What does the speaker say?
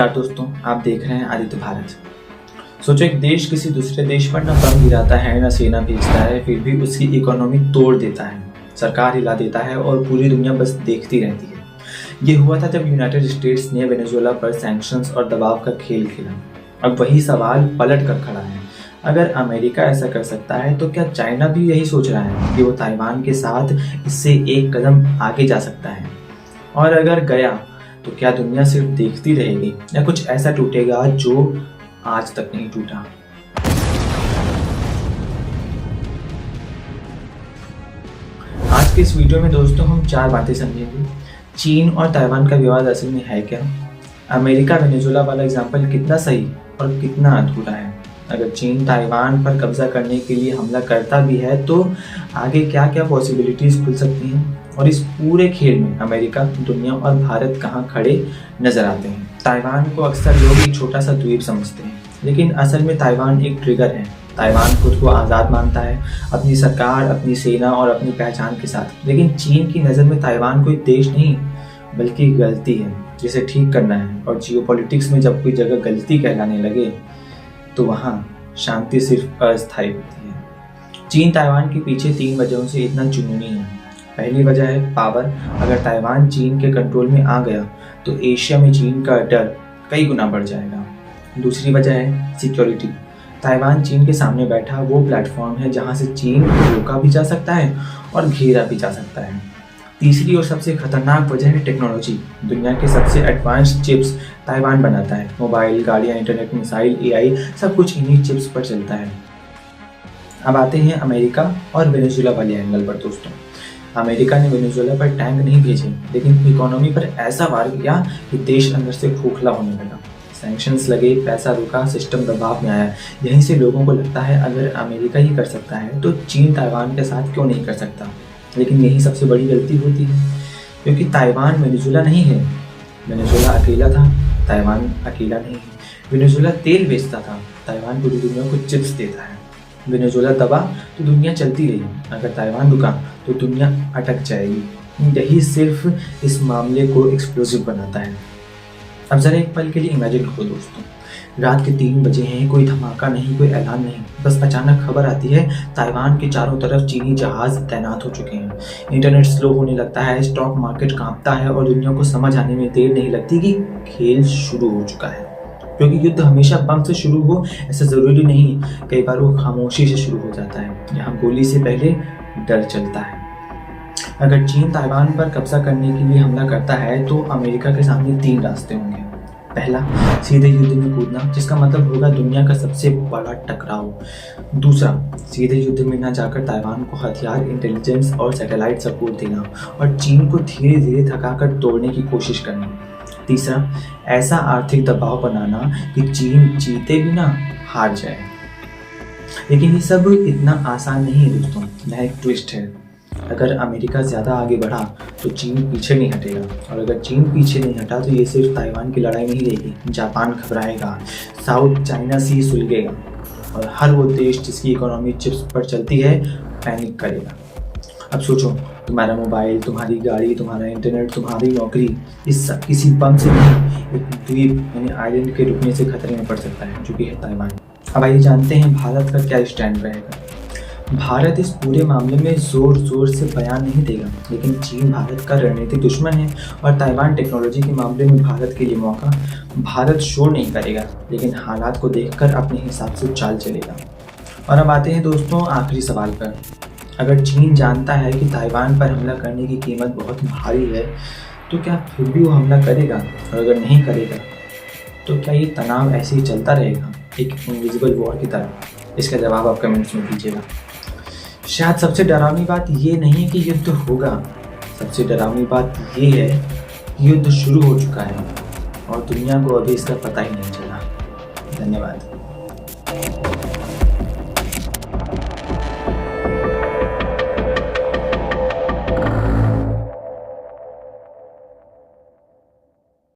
नमस्कार दोस्तों, आप देख रहे हैं आदित्य भारत। सोचो, एक देश किसी दूसरे देश पर ना बम गिराता है ना सेना भेजता है, फिर भी उसकी इकोनॉमी तोड़ देता है, सरकार हिला देता है और पूरी दुनिया बस देखती रहती है। ये हुआ था जब यूनाइटेड स्टेट्स ने वेनेजुएला पर सैंक्शंस और दबाव का खेल खेला। अब वही सवाल पलट कर खड़ा है। अगर अमेरिका ऐसा कर सकता है तो क्या चाइना भी यही सोच रहा है कि वो ताइवान के साथ इससे एक कदम आगे जा सकता है? और अगर गया तो क्या दुनिया सिर्फ देखती रहेगी या कुछ ऐसा टूटेगा जो आज तक नहीं टूटा? आज के इस वीडियो में दोस्तों हम 4 बातें समझेंगे। चीन और ताइवान का विवाद असल में है क्या? अमेरिका वेनेजुएला वाला एग्जाम्पल कितना सही और कितना अधूरा है? अगर चीन ताइवान पर कब्जा करने के लिए हमला करता भी है तो आगे क्या क्या पॉसिबिलिटीज खुल सकती हैं? और इस पूरे खेल में अमेरिका, दुनिया और भारत कहाँ खड़े नजर आते हैं? ताइवान को अक्सर लोग एक छोटा सा द्वीप समझते हैं, लेकिन असल में ताइवान एक ट्रिगर है। ताइवान खुद को आज़ाद मानता है, अपनी सरकार, अपनी सेना और अपनी पहचान के साथ। लेकिन चीन की नज़र में ताइवान कोई देश नहीं बल्कि गलती है जिसे ठीक करना है। और जियोपॉलिटिक्स में जब कोई जगह गलती कहलाने लगे तो वहाँ शांति सिर्फ अस्थायी होती है। चीन ताइवान के पीछे 3 वजहों से इतना जुनूनी है। पहली वजह है पावर। अगर ताइवान चीन के कंट्रोल में आ गया तो एशिया में चीन का डर कई गुना बढ़ जाएगा। दूसरी वजह है सिक्योरिटी। ताइवान चीन के सामने बैठा वो प्लेटफॉर्म है जहां से चीन को रोका भी जा सकता है और घेरा भी जा सकता है। तीसरी और सबसे खतरनाक वजह है टेक्नोलॉजी। दुनिया के सबसे एडवांस्ड चिप्स ताइवान बनाता है। मोबाइल, गाड़ियाँ, इंटरनेट, मिसाइल, एआई सब कुछ इन्हीं चिप्स पर चलता है। अब आते हैं अमेरिका और वेनेजुएला वाले एंगल पर दोस्तों। अमेरिका ने वेनेजुएला पर टैंक नहीं भेजे, लेकिन इकोनॉमी पर ऐसा वार किया कि देश अंदर से खोखला होने लगा। सैंक्शंस लगे, पैसा रुका, सिस्टम दबाव में आया। यहीं से लोगों को लगता है अगर अमेरिका ही कर सकता है तो चीन ताइवान के साथ क्यों नहीं कर सकता? लेकिन यही सबसे बड़ी गलती होती है, क्योंकि ताइवान वेनेजुएला नहीं है। वेनेजुएला अकेला था, ताइवान अकेला नहीं है। वेनेजुएला तेल बेचता था, ताइवान पूरी दुनिया को चिप्स देता है। वेनेजुएला दबा तो दुनिया चलती रही, अगर ताइवान रुका तो दुनिया अटक जाएगी। यही सिर्फ इस मामले को एक्सप्लोसिव बनाता है। अब जरा एक पल के लिए इमेजिन करो दोस्तों, रात के 3 बजे हैं, कोई धमाका नहीं, कोई ऐलान नहीं, बस अचानक खबर आती है ताइवान के चारों तरफ चीनी जहाज तैनात हो चुके हैं। इंटरनेट स्लो होने लगता है, स्टॉक मार्केट कांपता है और दुनिया को समझ आने में देर नहीं लगती कि खेल शुरू हो चुका है। क्योंकि युद्ध हमेशा बम से शुरू हो ऐसा ज़रूरी नहीं, कई बार वो खामोशी से शुरू हो जाता है। यहाँ गोली से पहले डर चलता है। अगर चीन ताइवान पर कब्जा करने के लिए हमला करता है तो अमेरिका के सामने 3 रास्ते होंगे। पहला, सीधे युद्ध में कूदना, जिसका मतलब होगा दुनिया का सबसे बड़ा टकराव। दूसरा, सीधे युद्ध में न जाकर ताइवान को हथियार, इंटेलिजेंस और सैटेलाइट सपोर्ट देना और चीन को धीरे धीरे थकाकर तोड़ने की कोशिश करना। तीसरा, ऐसा आर्थिक दबाव बनाना कि चीन जीते भी ना हार जाए। लेकिन ये सब इतना आसान नहीं है दोस्तों। यह एक ट्विस्ट है। अगर अमेरिका ज़्यादा आगे बढ़ा तो चीन पीछे नहीं हटेगा, और अगर चीन पीछे नहीं हटा तो ये सिर्फ ताइवान की लड़ाई नहीं रहेगी। जापान घबराएगा, साउथ चाइना सी सुलगेगा और हर वो देश जिसकी इकोनॉमी चिप्स पर चलती है पैनिक करेगा। अब सोचो, तुम्हारा मोबाइल, तुम्हारी गाड़ी, तुम्हारा इंटरनेट, तुम्हारी नौकरी, इस सब किसी बम से नहीं, एक द्वीप यानी आइलैंड के रुकने से खतरे में पड़ सकता है, जो कि है ताइवान। अब आइए जानते हैं भारत का क्या स्टैंड रहेगा। भारत इस पूरे मामले में जोर जोर से बयान नहीं देगा, लेकिन चीन भारत का रणनीतिक दुश्मन है और ताइवान टेक्नोलॉजी के मामले में भारत के लिए मौका। भारत शोर नहीं करेगा, लेकिन हालात को देखकर अपने हिसाब से चाल चलेगा। और अब आते हैं दोस्तों आखिरी सवाल पर। अगर चीन जानता है कि ताइवान पर हमला करने की कीमत बहुत भारी है तो क्या फिर भी वो हमला करेगा? और अगर नहीं करेगा तो क्या ये तनाव ऐसे ही चलता रहेगा, एक इनविजिबल वॉर की तरह? इसका जवाब आप कमेंट्स में दीजिएगा। शायद सबसे डरावनी बात ये नहीं कि युद्ध होगा, सबसे डरावनी बात ये है कि युद्ध शुरू हो चुका है और दुनिया को अभी इसका पता ही नहीं चला। धन्यवाद।